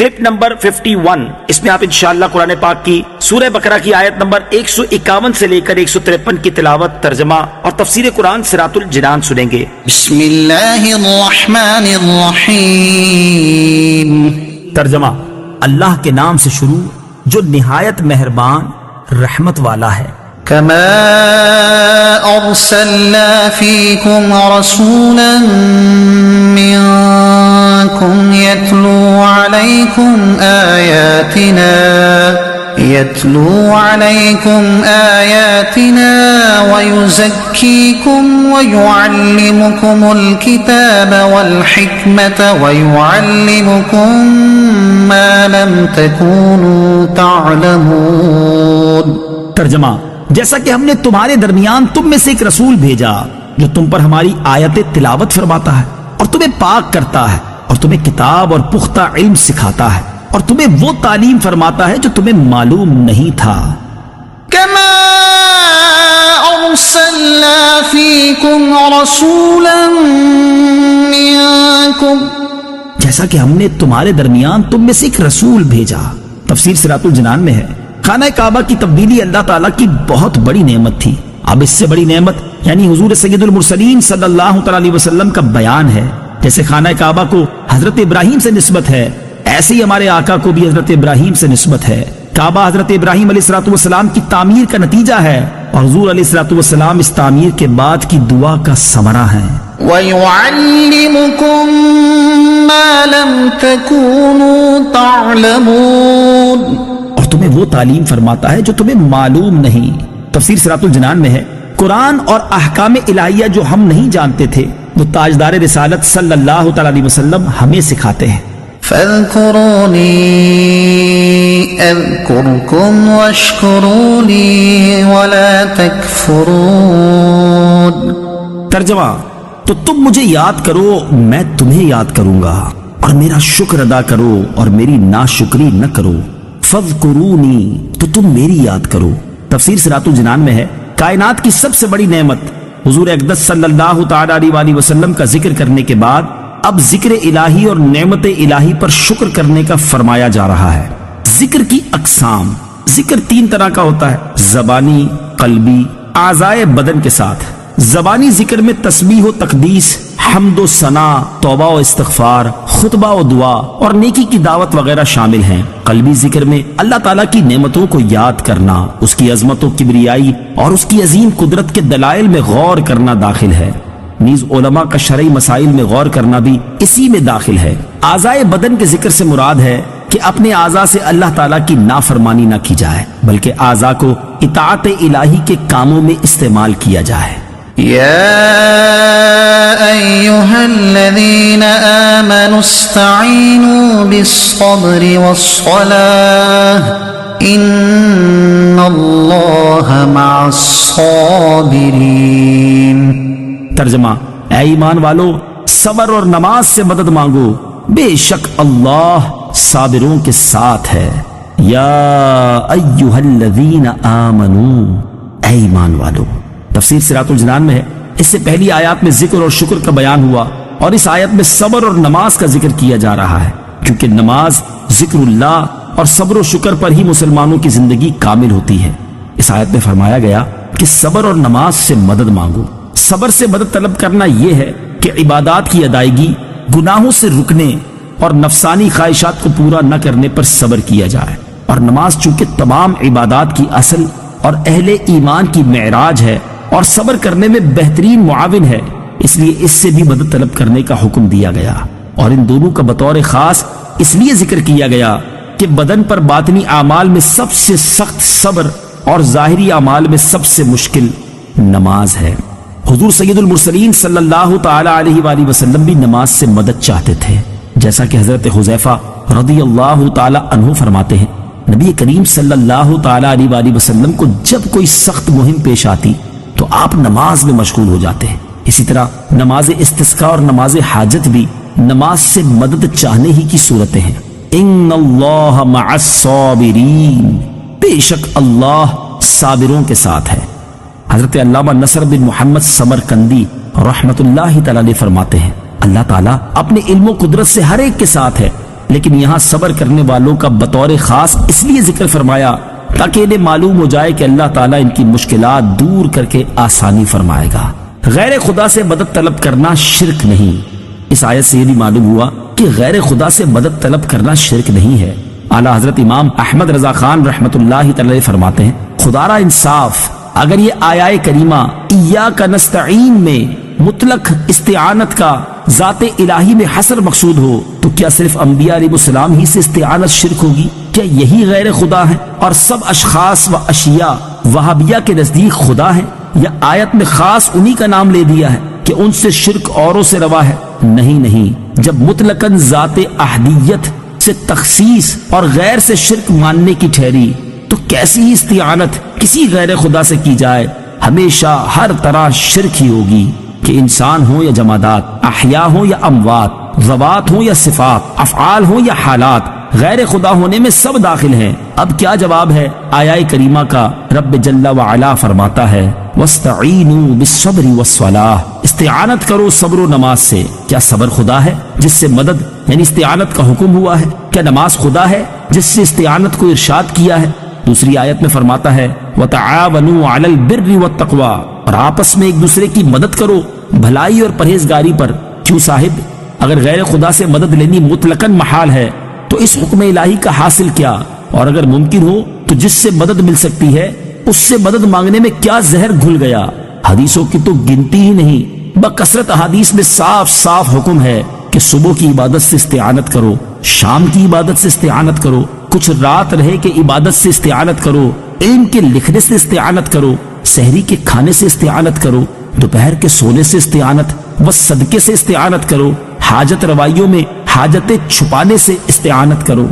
Clip number 51، اس میں آپ انشاءاللہ قرآن پاک کی سورہ بقرہ کی آیت نمبر 151 سے لے کر 153 کی تلاوت، ترجمہ اور تفسیر قرآن صراط الجنان سنیں گے۔ بسم اللہ الرحمن الرحیم۔ ترجمہ، اللہ کے نام سے شروع جو نہایت مہربان رحمت والا ہے۔ کما ارسلنا فیکم رسولا منکم یتلو علیکم آیاتنا ویزکیکم ویعلمکم الکتاب والحکمت ویعلمکم ما لم تکونوا تعلمون۔ ترجمہ، جیسا کہ ہم نے تمہارے درمیان تم میں سے ایک رسول بھیجا جو تم پر ہماری آیت تلاوت فرماتا ہے اور تمہیں پاک کرتا ہے اور تمہیں کتاب اور پختہ علم سکھاتا ہے اور تمہیں وہ تعلیم فرماتا ہے جو تمہیں معلوم نہیں تھا۔ کما ارسلنا فیکم رسولا منکم، جیسا کہ ہم نے تمہارے درمیان تم میں سے ایک رسول بھیجا۔ تفسیر صراط الجنان میں ہے، خانہ کعبہ کی تبدیلی اللہ تعالیٰ کی بہت بڑی نعمت تھی۔ اب اس سے بڑی نعمت یعنی حضور سید المرسلین صلی اللہ علیہ وسلم کا بیان ہے۔ جیسے خانہ کعبہ کو حضرت ابراہیم سے نسبت ہے، ایسے ہی ہمارے آقا کو بھی حضرت ابراہیم سے نسبت ہے۔ کعبہ حضرت ابراہیم علیہ السلام کی تعمیر کا نتیجہ ہے اور حضور علیہ السلام اس تعمیر کے بعد کی دعا کا ثمرہ ہے۔ وَيُعَلِّمُكُم مَّا لَمْ تَكُونُوا تَعْلَمُونَ، اور تمہیں وہ تعلیم فرماتا ہے جو تمہیں معلوم نہیں۔ تفسیر صراط الجنان میں ہے، قرآن اور احکام الہیہ جو ہم نہیں جانتے تھے وہ تاجدار رسالت صلی اللہ علیہ وسلم ہمیں سکھاتے ہیں۔ فَاذْكُرُونِي أَذْكُرْكُمْ وَاشْكُرُوا لِي وَلَا تَكْفُرُونَ۔ ترجمہ، تو تم مجھے یاد کرو میں تمہیں یاد کروں گا، اور میرا شکر ادا کرو اور میری ناشکری نہ کرو۔ فَاذْكُرُونِي، تو تم میری یاد کرو۔ تفسیر صراط الجنان میں ہے، کائنات کی سب سے بڑی نعمت حضور اقدس صلی اللہ تعالی علیہ وسلم کا ذکر کرنے کے بعد اب ذکر الہی اور نعمت الہی پر شکر کرنے کا فرمایا جا رہا ہے۔ ذکر کی اقسام، ذکر 3 طرح کا ہوتا ہے، زبانی، قلبی، اعضائے بدن کے ساتھ۔ زبانی ذکر میں تسبیح و تقدیس، حمد و ثنا، توبہ و استغفار، خطبہ و دعا اور نیکی کی دعوت وغیرہ شامل ہیں۔ قلبی ذکر میں اللہ تعالیٰ کی نعمتوں کو یاد کرنا، اس کی عظمت و کبریائی اور اس کی عظیم قدرت کے دلائل میں غور کرنا داخل ہے۔ نیز علماء کا شرعی مسائل میں غور کرنا بھی اسی میں داخل ہے۔ اعضائے بدن کے ذکر سے مراد ہے کہ اپنے اعضاء سے اللہ تعالیٰ کی نافرمانی نہ کی جائے بلکہ اعضاء کو اطاعت الہی کے کاموں میں استعمال کیا جائے۔ یا ایہا الذین آمنوا استعینوا بالصبر والصلاة ان اللہ مع الصابرین۔ ترجمہ، اے ایمان والو صبر اور نماز سے مدد مانگو، بے شک اللہ صابروں کے ساتھ ہے۔ یا ایہا الذین آمنوا، اے ایمان والو۔ تفسیر صراط الجنان میں ہے، اس سے پہلی آیات میں ذکر اور شکر کا بیان ہوا اور اس آیت میں صبر اور نماز کا ذکر کیا جا رہا ہے، کیونکہ نماز ذکر اللہ اور صبر و شکر پر ہی مسلمانوں کی زندگی کامل ہوتی ہے۔ اس آیت میں فرمایا گیا کہ صبر اور نماز سے مدد مانگو۔ صبر سے مدد طلب کرنا یہ ہے کہ عبادات کی ادائیگی، گناہوں سے رکنے اور نفسانی خواہشات کو پورا نہ کرنے پر صبر کیا جائے، اور نماز چونکہ تمام عبادات کی اصل اور اہل ایمان کی معراج ہے اور صبر کرنے میں بہترین معاون ہے، اس لیے اس سے بھی مدد طلب کرنے کا حکم دیا گیا، اور ان دونوں کا بطور خاص اس لیے ذکر کیا گیا کہ بدن پر باطنی اعمال میں سب سے سخت صبر اور ظاہری اعمال میں سب سے مشکل نماز ہے۔ حضور سید المرسلین صلی اللہ تعالی علیہ وآلہ وسلم بھی نماز سے مدد چاہتے تھے، جیسا کہ حضرت حذیفہ رضی اللہ تعالی عنہ فرماتے ہیں، نبی کریم صلی اللہ تعالی علیہ وآلہ وسلم کو جب کوئی سخت مہم پیش آتی تو آپ نماز میں مشغول ہو جاتے ہیں۔ اسی طرح نماز استسقاء اور نماز حاجت بھی نماز سے مدد چاہنے ہی کی صورتیں ہیں۔ ان اللہ مع الصابرین، بے شک اللہ صابروں کے ساتھ ہے۔ حضرت علامہ نصر بن محمد سمرقندی رحمت اللہ تعالی فرماتے ہیں، اللہ تعالیٰ اپنے علم و قدرت سے ہر ایک کے ساتھ ہے لیکن یہاں صبر کرنے والوں کا بطور خاص اس لیے ذکر فرمایا تاکہ انہیں معلوم ہو جائے کہ اللہ تعالیٰ ان کی مشکلات دور کر کے آسانی فرمائے گا۔ غیر خدا سے مدد طلب کرنا شرک نہیں۔ اس آیت سے یہ بھی معلوم ہوا کہ غیر خدا سے مدد طلب کرنا شرک نہیں ہے۔ اعلیٰ حضرت امام احمد رضا خان رحمۃ اللہ تعالی فرماتے ہیں، خدا را انصاف، اگر یہ آیہ کریمہ ایاک نستعین میں مطلق استعانت کا ذات الہی میں حصر مقصود ہو تو کیا صرف انبیاء علیہ السلام ہی سے استعانت شرک ہوگی؟ کیا یہی غیر خدا ہے اور سب اشخاص و اشیاء وہابیہ کے نزدیک خدا ہیں؟ یا آیت میں خاص انہی کا نام لے دیا ہے کہ ان سے شرک اوروں سے روا ہے؟ نہیں، جب مطلقاً ذات احدیت سے تخصیص اور غیر سے شرک ماننے کی ٹھہری تو کیسی ہی استعانت کسی غیر خدا سے کی جائے ہمیشہ ہر طرح شرک ہی ہوگی، کہ انسان ہو یا جمادات، احیاء ہو یا اموات، ذوات ہو یا صفات، افعال ہو یا حالات، غیر خدا ہونے میں سب داخل ہیں۔ اب کیا جواب ہے آیہ کریمہ کا؟ رب جل وعلا فرماتا ہے وَاسْتَعِینُوا بِالصَّبْرِ وَالصَّلَاةِ، استعانت کرو صبر و نماز سے۔ کیا صبر خدا ہے جس سے مدد یعنی استعانت کا حکم ہوا ہے؟ کیا نماز خدا ہے جس سے استعانت کو ارشاد کیا ہے؟ دوسری آیت میں فرماتا ہے وَتَعَاوَنُوا عَلَى الْبِرِّ وَالتَّقْوَى، اور آپس میں ایک دوسرے کی مدد کرو بھلائی اور پرہیزگاری پر۔ کیوں صاحب، اگر غیر خدا سے مدد لینی مطلقاً محال ہے تو اس حکم الہی کا حاصل کیا؟ اور اگر ممکن ہو تو جس سے مدد مل سکتی ہے اس سے مدد مانگنے میں کیا زہر گھل گیا؟ حدیثوں کی تو گنتی ہی نہیں، بکثرت احادیث میں صاف صاف حکم ہے کہ صبح کی عبادت سے استعانت کرو، شام کی عبادت سے استعانت کرو، کچھ رات رہے کہ عبادت سے استعانت کرو، علم کے لکھنے سے استعانت کرو، سحری کے کھانے سے استعانت کرو، دوپہر کے سونے سے استعانت و صدقے سے استعانت کرو، حاجت روائیوں میں حاجتیں چھپانے سے استعانت کرو۔